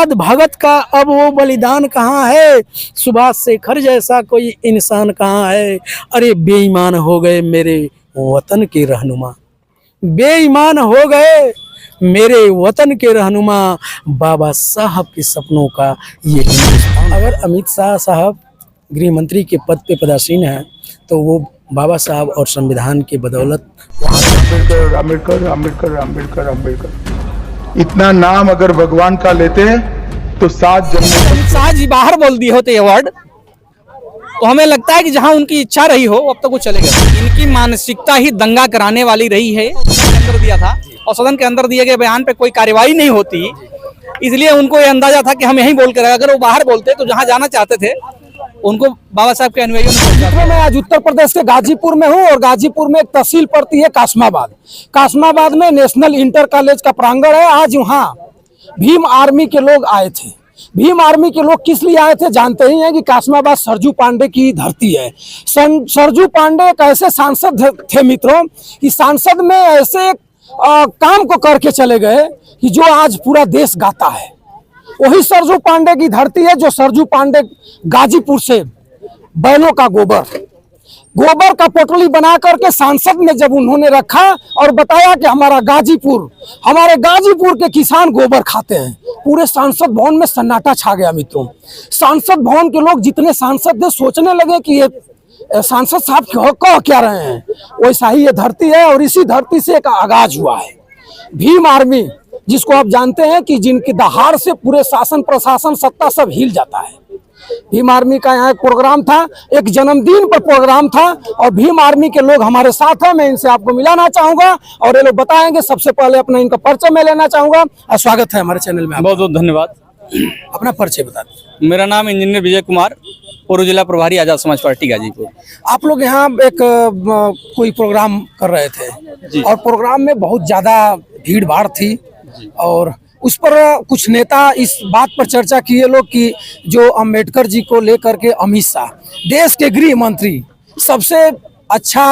आजाद भगत का अब वो बलिदान कहाँ है, सुभाष शेखर जैसा कोई इंसान कहाँ है। अरे बेईमान हो गए मेरे वतन के रहनुमा, बेईमान हो गए मेरे वतन के रहनुमा, बाबा साहब के सपनों का ये हिंदुस्तान। अगर अमित शाह साहब गृह मंत्री के पद पे पदासीन हैं तो वो बाबा साहब और संविधान की बदौलत आंबेडकर आंबेडकर आंबेडकर आंबेडकर आंबेडकर इतना नाम अगर भगवान का लेते हैं तो 7 जन्मों अमित शाह जी बाहर बोल दिए होते अवार्ड, तो हमें लगता है कि जहां उनकी इच्छा रही हो अब तक वो चले गए। इनकी मानसिकता ही दंगा कराने वाली रही है। सदन के अंदर दिया था और सदन के अंदर दिए गए बयान पे कोई कार्रवाई नहीं होती, इसलिए उनको ये अंदाजा था कि हम यहीं बोल कर, अगर वो बाहर बोलते तो जहां जाना चाहते थे उनको बाबा साहब के अनुयायियों ने। मैं आज उत्तर प्रदेश के गाजीपुर में हूँ और गाजीपुर में एक तहसील पड़ती है कासमाबाद। कासमाबाद में नेशनल इंटर कॉलेज का प्रांगण है। आज वहाँ भीम आर्मी के लोग आए थे। भीम आर्मी के लोग किस लिए आए थे जानते ही हैं कि कासमाबाद सरजू पांडे की धरती है। सरजू पांडे एक ऐसे सांसद थे मित्रों कि सांसद में ऐसे काम को करके चले गए कि जो आज पूरा देश गाता है। वही सरजू पांडे की धरती है जो सरजू पांडे गाजीपुर से बैलों का गोबर का पोटली बना करके सांसद में जब उन्होंने रखा और बताया कि हमारे गाजीपुर के किसान गोबर खाते हैं, पूरे सांसद भवन में सन्नाटा छा गया मित्रों। सांसद भवन के लोग जितने सांसद थे सोचने लगे कि ये सांसद साहब कह क्या रहे हैं। वैसा ही ये धरती है और इसी धरती से एक आगाज हुआ है भीम आर्मी, जिसको आप जानते हैं कि जिनकी दहाड़ से पूरे शासन प्रशासन सत्ता सब हिल जाता है। भीम आर्मी का यहाँ एक प्रोग्राम था, एक जन्मदिन पर प्रोग्राम था और भीम आर्मी के लोग हमारे साथ हैं। मैं इनसे आपको मिलाना चाहूंगा और ये लोग बताएंगे। सबसे पहले अपना इनका परिचय मैं लेना चाहूंगा। स्वागत है हमारे चैनल में। बहुत बहुत धन्यवाद। अपना परिचय बता दें। मेरा नाम इंजीनियर विजय कुमार, पूर्व जिला प्रभारी आजाद समाज पार्टी गाजीपुर। आप लोग यहाँ एक कोई प्रोग्राम कर रहे थे और प्रोग्राम में बहुत ज्यादा भीड़ भाड़ थी और उस पर कुछ नेता इस बात पर चर्चा किए लोग कि जो अंबेडकर जी को लेकर के अमित शाह देश के गृह मंत्री, सबसे अच्छा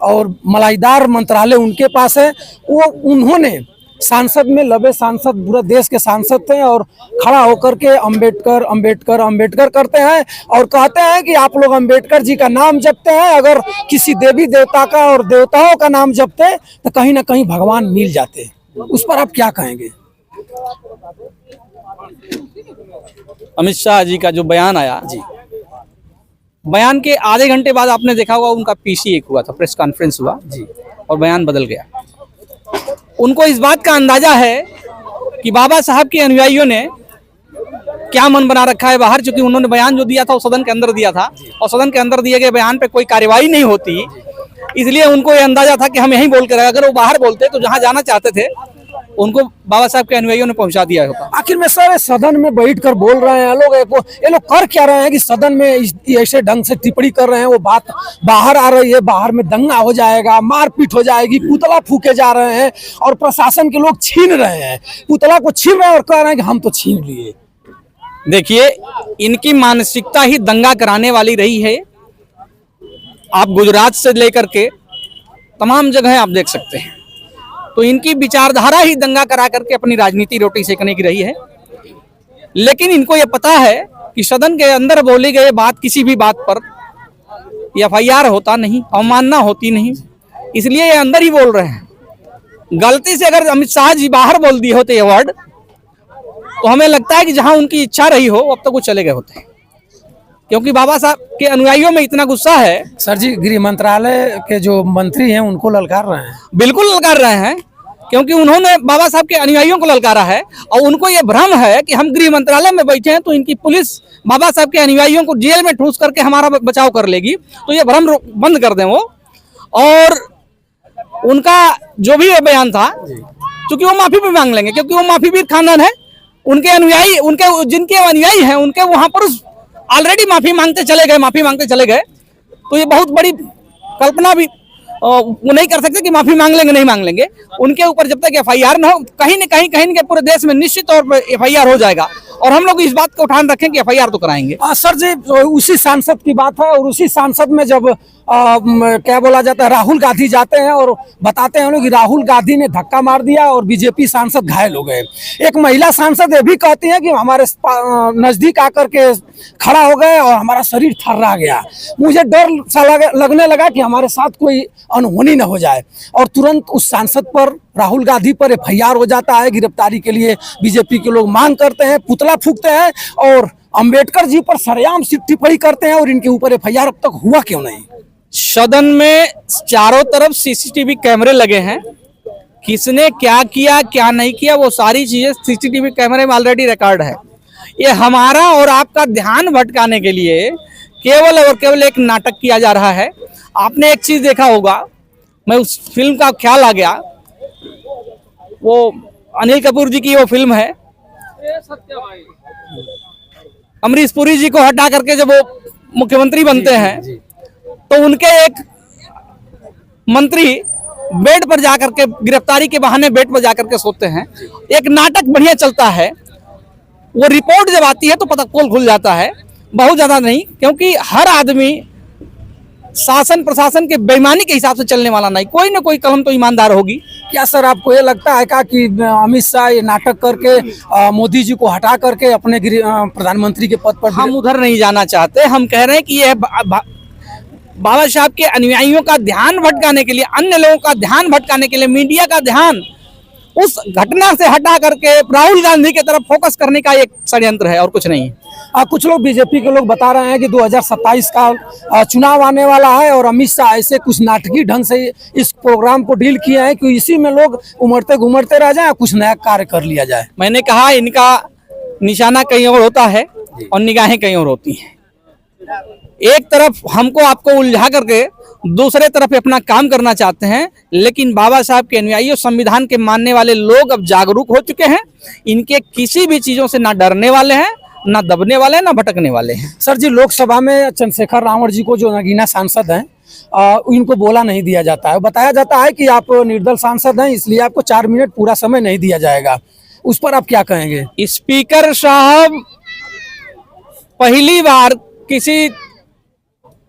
और मलाईदार मंत्रालय उनके पास है, वो उन्होंने सांसद में लबे सांसद पूरा देश के सांसद थे और खड़ा होकर के अंबेडकर अंबेडकर अंबेडकर करते हैं और कहते हैं कि आप लोग अंबेडकर जी का नाम जपते हैं, अगर किसी देवी देवता का और देवताओं का नाम जपते तो कहीं ना कहीं भगवान मिल जाते। उस पर आप क्या कहेंगे? अमित शाह जी का जो बयान आया जी, बयान के आधे घंटे बाद आपने देखा होगा उनका पीसी एक हुआ था, प्रेस कॉन्फ्रेंस हुआ जी, और बयान बदल गया। उनको इस बात का अंदाजा है कि बाबा साहब के अनुयायियों ने क्या मन बना रखा है बाहर, क्योंकि उन्होंने बयान जो दिया था वो सदन के अंदर दिया था और सदन के अंदर दिए गए बयान पे कोई कार्रवाई नहीं होती, इसलिए उनको ये अंदाजा था कि हम यहीं बोल कर, अगर वो बाहर बोलते तो जहां जाना चाहते थे उनको बाबा साहब के अनुयायियों ने पहुंचा दिया होता। आखिर में सर सदन में बैठकर बोल रहे हैं लोग, ये लोग कर क्या रहे हैं कि सदन में ऐसे ढंग से टिप्पणी कर रहे हैं, वो बात बाहर आ रही है, बाहर में दंगा हो जाएगा, मारपीट हो जाएगी, पुतला फूके जा रहे हैं और प्रशासन के लोग छीन रहे हैं, पुतला को छीन रहे हैं और कह रहे हैं कि हम तो छीन लिए। देखिए, इनकी मानसिकता ही दंगा कराने वाली रही है। आप गुजरात से लेकर के तमाम जगह आप देख सकते हैं, तो इनकी विचारधारा ही दंगा करा करके अपनी राजनीति रोटी सेकने की रही है। लेकिन इनको ये पता है कि सदन के अंदर बोली गई बात, किसी भी बात पर FIR होता नहीं, अवमानना होती नहीं, इसलिए ये अंदर ही बोल रहे हैं। गलती से अगर अमित शाह जी बाहर बोल दिए होते अवार्ड, तो हमें लगता है कि जहां उनकी इच्छा रही हो अब तक वो चले गए होते, क्योंकि बाबा साहब के अनुयायियों में इतना गुस्सा है। सर जी, गृह मंत्रालय के जो मंत्री हैं उनको ललकार रहे हैं। बिल्कुल ललकार रहे हैं, क्योंकि उन्होंने बाबा साहब के अनुयायियों को ललकारा है और उनको ये भ्रम है कि हम गृह मंत्रालय में बैठे हैं तो इनकी पुलिस बाबा साहब के अनुयायियों को जेल में ठूस करके हमारा बचाव कर लेगी, तो ये भ्रम बंद कर दें वो। और उनका जो भी बयान था, क्योंकि वो माफी भी मांग लेंगे, क्योंकि वो माफी भी खानदान है, उनके अनुयायी, उनके जिनके अनुयायी हैं उनके वहां पर ऑलरेडी माफी मांगते चले गए, तो ये बहुत बड़ी कल्पना भी वो नहीं कर सकते कि माफी मांग लेंगे, नहीं मांग लेंगे। उनके ऊपर जब तक FIR न हो, कहीं न कहीं पूरे देश में निश्चित तौर पर FIR हो जाएगा और हम लोग इस बात को उठान रखें कि FIR तो कराएंगे। सर जी, उसी सांसद की बात है और उसी सांसद में जब क्या बोला जाता है, राहुल गांधी जाते हैं और बताते हैं लोग कि राहुल गांधी ने धक्का मार दिया और बीजेपी सांसद घायल हो गए। एक महिला सांसद ये भी कहती हैं कि हमारे नजदीक आकर के खड़ा हो गए और हमारा शरीर थर्रा गया। मुझे डर सा लगने लगा कि हमारे साथ कोई अनहोनी न हो जाए, और तुरंत उस सांसद पर, राहुल गांधी पर एफआईआर हो जाता है। गिरफ्तारी के लिए बीजेपी के लोग मांग करते हैं, पुतला फूंकते हैं और अंबेडकर जी पर सरेआम टिप्पणी करते हैं, और इनके ऊपर एफआईआर अब तक हुआ क्यों नहीं? सदन में चारों तरफ सीसीटीवी कैमरे लगे हैं। किसने क्या किया क्या नहीं किया वो सारी चीजें सीसीटीवी कैमरे में ऑलरेडी रिकॉर्ड है। ये हमारा और आपका ध्यान भटकाने के लिए केवल और केवल एक नाटक किया जा रहा है। आपने एक चीज देखा होगा, मैं उस फिल्म का ख्याल आ गया, वो अनिल कपूर जी की वो फिल्म है, अमरीश पुरी जी को हटा करके जब वो मुख्यमंत्री बनते हैं तो उनके एक मंत्री बेड पर जाकर के, गिरफ्तारी के बहाने बेड पर जाकर के सोते हैं। एक नाटक बढ़िया चलता है, वो रिपोर्ट जब आती है तो पता पोल खुल जाता है। बहुत ज्यादा नहीं, क्योंकि हर आदमी शासन प्रशासन के बेईमानी के हिसाब से चलने वाला नहीं, कोई ना कोई कलम तो ईमानदार होगी। क्या सर आपको ये लगता है क्या कि अमित शाह ये नाटक करके मोदी जी को हटा करके अपने प्रधानमंत्री के पद पर? हम उधर नहीं जाना चाहते। हम कह रहे हैं कि यह बाबा साहब के अनुयायियों का ध्यान भटकाने के लिए, अन्य लोगों का ध्यान भटकाने के लिए, मीडिया का ध्यान उस घटना से हटा करके राहुल गांधी की तरफ फोकस करने का एक षड्यंत्र है और कुछ नहीं है। कुछ लोग बीजेपी के लोग बता रहे हैं कि 2027 का चुनाव आने वाला है और अमित शाह ऐसे कुछ नाटकीय ढंग से इस प्रोग्राम को डील किया है कि इसी में लोग उमड़ते घुमड़ते रह जाए, कुछ नया कार्य कर लिया जाए। मैंने कहा इनका निशाना कहीं और होता है और निगाहें कहीं और होती हैं। एक तरफ हमको आपको उलझा करके दूसरे तरफ अपना काम करना चाहते हैं, लेकिन बाबा साहब के अनुयायी और संविधान के मानने वाले लोग अब जागरूक हो चुके हैं। इनके किसी भी चीजों से ना डरने वाले हैं, ना दबने वाले हैं, ना भटकने वाले हैं। सर जी, लोकसभा में चंद्रशेखर रावण जी को जो नगीना सांसद हैं, इनको बोला नहीं दिया जाता है। बताया जाता है कि आप निर्दल सांसद हैं, इसलिए आपको 4 मिनट पूरा समय नहीं दिया जाएगा। उस पर आप क्या कहेंगे? स्पीकर साहब, पहली बार किसी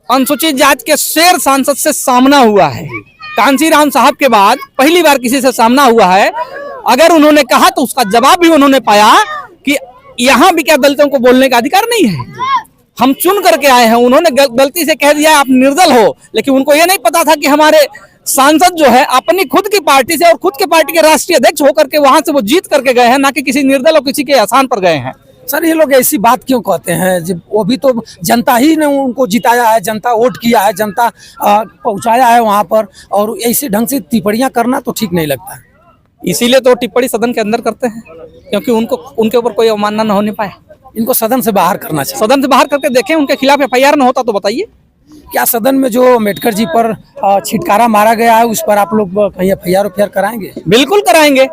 अनुसूचित जाति के शेर सांसद से सामना हुआ है। कांशीराम साहब के बाद पहली बार किसी से सामना हुआ है। अगर उन्होंने कहा तो उसका जवाब भी उन्होंने पाया कि यहाँ भी क्या दलितों को बोलने का अधिकार नहीं है। हम चुन करके आए हैं। उन्होंने गलती से कह दिया आप निर्दल हो, लेकिन उनको ये नहीं पता था कि हमारे सांसद जो है अपनी खुद की पार्टी से और खुद के पार्टी के राष्ट्रीय अध्यक्ष होकर के वहां से वो जीत करके गए हैं, ना कि किसी निर्दल और किसी के आसान पर गए हैं। सर, ये लोग ऐसी बात क्यों कहते हैं? जब वो भी तो जनता ही ने उनको जिताया है, जनता वोट किया है, जनता पहुंचाया है वहां पर, और ऐसे ढंग से टिप्पणियां करना तो ठीक नहीं लगता। इसीलिए तो टिप्पणी सदन के अंदर करते हैं, क्योंकि उनको उनके ऊपर कोई अवमानना न होने पाए। इनको सदन से बाहर करना चाहिए। सदन से बाहर करके देखें, उनके खिलाफ एफआईआर न होता तो बताइए। क्या सदन में जो अम्बेडकर जी पर छिटकारा मारा गया है उस पर आप लोग कहीं एफआईआर कराएंगे? बिल्कुल कराएंगे।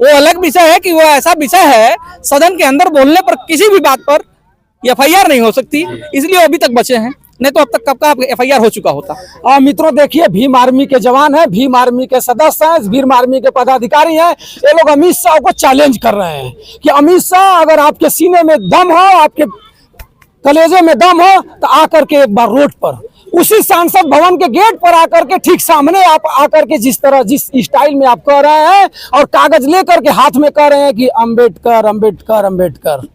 वो अलग विषय है कि वो ऐसा विषय है, सदन के अंदर बोलने पर किसी भी बात पर एफआईआर नहीं हो सकती, इसलिए अभी तक बचे हैं, नहीं तो अब तक कब का एफआईआर हो चुका होता। मित्रों देखिए, भीम आर्मी के जवान हैं, भीम आर्मी के सदस्य हैं, भीम आर्मी के पदाधिकारी हैं। ये लोग अमित शाह को चैलेंज कर रहे हैं कि अमित शाह, अगर आपके सीने में दम हो, आपके कलेजे में दम हो, तो आकर के एक बार रोड पर, उसी सांसद भवन के गेट पर आकर के ठीक सामने आप आकर के जिस स्टाइल में आप कह रहे हैं और कागज लेकर के हाथ में कह रहे हैं कि अंबेडकर अंबेडकर अंबेडकर,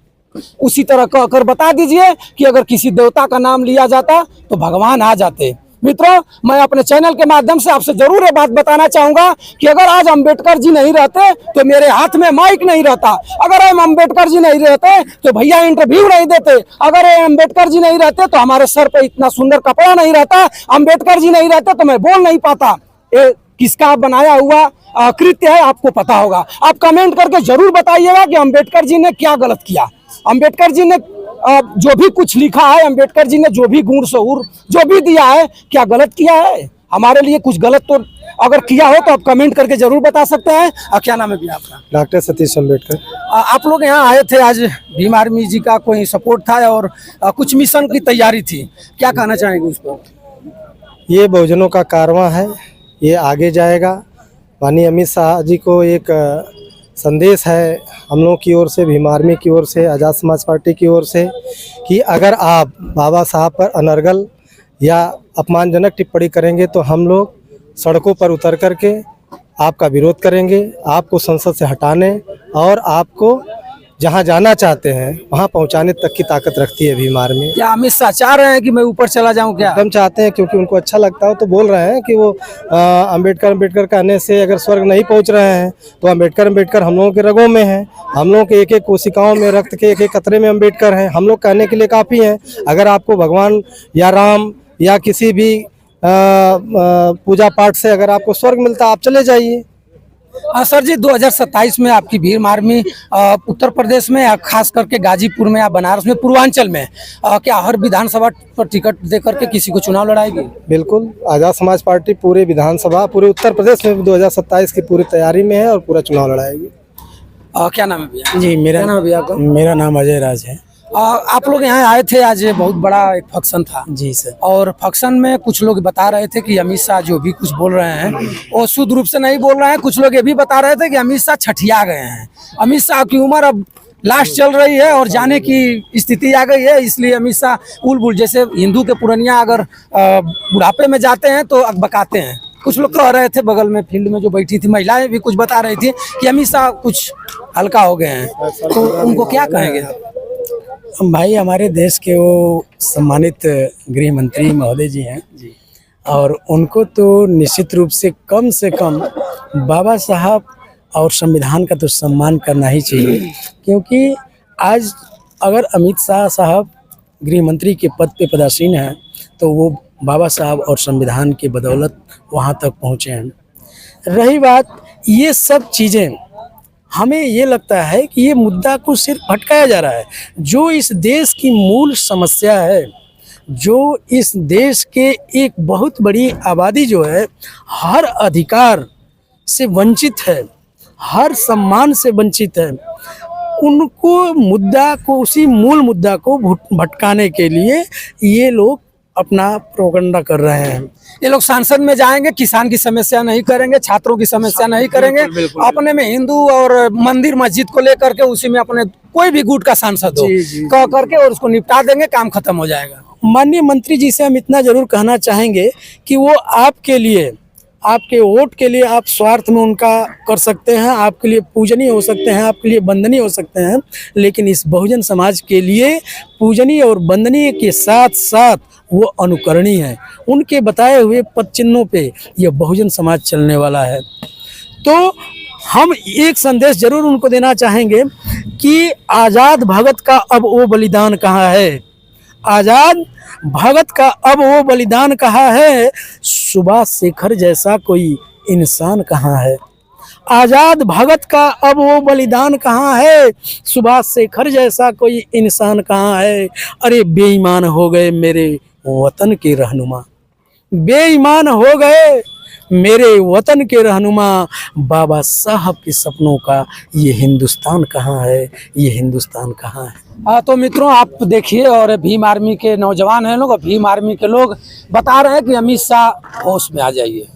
उसी तरह कहकर बता दीजिए कि अगर किसी देवता का नाम लिया जाता तो भगवान आ जाते। मित्रों, मैं अपने चैनल के माध्यम से आपसे जरूर ये बात बताना चाहूंगा कि अगर आज अंबेडकर जी नहीं रहते तो मेरे हाथ में माइक नहीं रहता, अगर हम अंबेडकर जी नहीं रहते तो भैया इंटरव्यू नहीं देते, अगर अंबेडकर जी नहीं रहते तो हमारे सर पे इतना सुंदर कपड़ा नहीं रहता, अंबेडकर जी नहीं रहते तो मैं बोल नहीं पाता। ये किसका बनाया हुआ कृत्य है, आपको पता होगा। आप कमेंट करके जरूर बताइएगा कि अंबेडकर जी ने क्या गलत किया। अंबेडकर जी ने जो भी कुछ लिखा है, अंबेडकर जी ने जो भी गुण शऊर जो भी दिया है, क्या गलत किया है? हमारे लिए कुछ गलत तो अगर किया हो तो आप कमेंट करके जरूर बता सकते हैं। क्या नाम है भैया आपका? डॉक्टर सतीश अम्बेडकर। आप लोग यहाँ आए थे, आज भीम आर्मी जी का कोई सपोर्ट था और कुछ मिशन की तैयारी थी, क्या कहना चाहेंगे उस पर? ये बहुजनों का कारवां है, ये आगे जाएगा। माननीय अमित शाह जी को एक संदेश है हम लोग की ओर से, भीम आर्मी की ओर से, आज़ाद समाज पार्टी की ओर से, कि अगर आप बाबा साहब पर अनर्गल या अपमानजनक टिप्पणी करेंगे तो हम लोग सड़कों पर उतर करके आपका विरोध करेंगे, आपको संसद से हटाने और आपको जहां जाना चाहते हैं वहां पहुंचाने तक की ताकत रखती है भीम आर्मी। क्या अमित शाह चाह रहे हैं कि मैं ऊपर चला जाऊं क्या? एकदम चाहते हैं, क्योंकि उनको अच्छा लगता हो तो बोल रहे हैं कि वो अंबेडकर कहने से अगर स्वर्ग नहीं पहुंच रहे हैं तो अंबेडकर हम लोगों के रगों में है, हम लोगों के एक एक कोशिकाओं में, रक्त के एक एक कतरे में अंबेडकर हैं। हम लोग कहने के लिए काफ़ी हैं। अगर आपको भगवान या राम या किसी भी पूजा पाठ से अगर आपको स्वर्ग मिलता, आप चले जाइए। सर जी, 2027 में आपकी भीम आर्मी उत्तर प्रदेश में या खास करके गाजीपुर में या बनारस में, पूर्वांचल में क्या हर विधानसभा पर टिकट दे करके किसी को चुनाव लड़ाएगी? बिल्कुल, आज़ाद समाज पार्टी पूरे विधानसभा, पूरे उत्तर प्रदेश में 2027 की पूरी तैयारी में है और पूरा चुनाव लड़ाएगी। क्या नाम है भैया? जी, क्या नाम है भैया आपका? मेरा नाम अजय राज है। आप लोग यहाँ आए थे, आज बहुत बड़ा एक फंक्शन था। जी सर। और फंक्शन में कुछ लोग बता रहे थे कि अमित शाह जो भी कुछ बोल रहे हैं वो शुद्ध रूप से नहीं बोल रहे हैं। कुछ लोग ये भी बता रहे थे कि अमित शाह छठिया गए हैं। अमित शाह की उम्र अब लास्ट चल रही है और जाने की स्थिति आ गई है, इसलिए अमित शाह उल जैसे हिंदू के पुरनिया अगर बुढ़ापे में जाते हैं तो अकबकाते हैं। कुछ लोग कह रहे थे, बगल में फील्ड में जो बैठी थी महिलाएं भी कुछ बता रही थी कि अमित शाह कुछ हल्का हो गए हैं, तो उनको क्या कहेंगे आप? भाई, हमारे देश के वो सम्मानित गृह मंत्री महोदय जी हैं जी, और उनको तो निश्चित रूप से कम बाबा साहब और संविधान का तो सम्मान करना ही चाहिए। क्योंकि आज अगर अमित शाह साहब गृह मंत्री के पद पे पदासीन हैं तो वो बाबा साहब और संविधान के बदौलत वहाँ तक पहुँचे हैं। रही बात ये सब चीज़ें, हमें ये लगता है कि ये मुद्दा को सिर्फ भटकाया जा रहा है। जो इस देश की मूल समस्या है, जो इस देश के एक बहुत बड़ी आबादी जो है हर अधिकार से वंचित है, हर सम्मान से वंचित है, उनको मुद्दा को, उसी मूल मुद्दा को भटकाने के लिए ये लोग अपना प्रोपेगेंडा कर रहे हैं। ये लोग संसद में जाएंगे, किसान की समस्या नहीं करेंगे, छात्रों की समस्या नहीं करेंगे, अपने में हिंदू और मंदिर मस्जिद को लेकर के उसी में अपने कोई भी गुट का सांसद हो कह करके और उसको निपटा देंगे, काम खत्म हो जाएगा। माननीय मंत्री जी से हम इतना जरूर कहना चाहेंगे कि वो आपके लिए, आपके वोट के लिए आप स्वार्थ में उनका कर सकते हैं, आपके लिए पूजनीय हो सकते हैं, आपके लिए वंदनीय हो सकते हैं, लेकिन इस बहुजन समाज के लिए पूजनीय और वंदनीय के साथ साथ वो अनुकरणीय है। उनके बताए हुए पद चिन्हों पे यह बहुजन समाज चलने वाला है। तो हम एक संदेश जरूर उनको देना चाहेंगे कि आज़ाद भगत का अब वो बलिदान कहाँ है, आज़ाद भगत का अब वो बलिदान कहाँ है, सुभाष शेखर जैसा कोई इंसान कहाँ है। आज़ाद भगत का अब वो बलिदान कहाँ है, सुभाष शेखर जैसा कोई इंसान कहाँ है। अरे बेईमान हो गए मेरे वतन के रहनुमा, बेईमान हो गए मेरे वतन के रहनुमा, बाबा साहब के सपनों का ये हिंदुस्तान कहाँ है, ये हिंदुस्तान कहाँ है। तो मित्रों, आप देखिए, और भीम आर्मी के नौजवान हैं लोग, और भीम आर्मी के लोग बता रहे हैं कि अमित शाह होश में आ जाइए।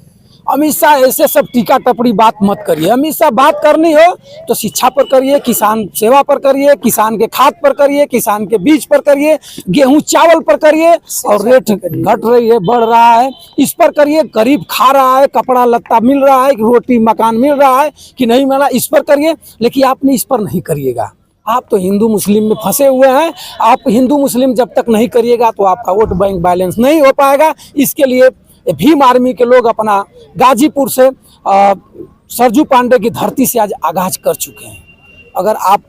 अमित शाह ऐसे सब टीका टपड़ी बात मत करिए। अमित शाह बात करनी हो तो शिक्षा पर करिए, किसान सेवा पर करिए, किसान के खाद पर करिए, किसान के बीज पर करिए, गेहूं चावल पर करिए, और रेट घट रही है, बढ़ रहा है, इस पर करिए। गरीब खा रहा है, कपड़ा लत्ता मिल रहा है, रोटी मकान मिल रहा है कि नहीं मिल रहा, इस पर करिए। लेकिन आपने इस पर नहीं करिएगा। आप तो हिंदू मुस्लिम में फंसे हुए हैं। आप हिंदू मुस्लिम जब तक नहीं करिएगा तो आपका वोट बैंक बैलेंस नहीं हो पाएगा। इसके लिए भीम आर्मी के लोग अपना गाजीपुर से सरजू पांडे की धरती से आज आगाज कर चुके हैं। अगर आप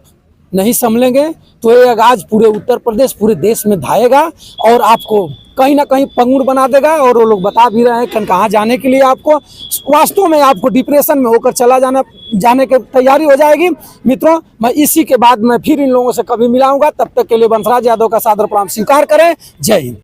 नहीं संभलेंगे तो ये आगाज पूरे उत्तर प्रदेश, पूरे देश में धाएगा और आपको कहीं ना कहीं पंगुर बना देगा। और वो लोग बता भी रहे हैं कहाँ जाने के लिए आपको, वास्तव में आपको डिप्रेशन में होकर जाने की तैयारी हो जाएगी। मित्रों, मैं इसी के बाद मैं फिर इन लोगों से कभी मिलाऊंगा। तब तक के लिए बंसराज यादव का सादर प्रणाम स्वीकार करें। जय हिंद।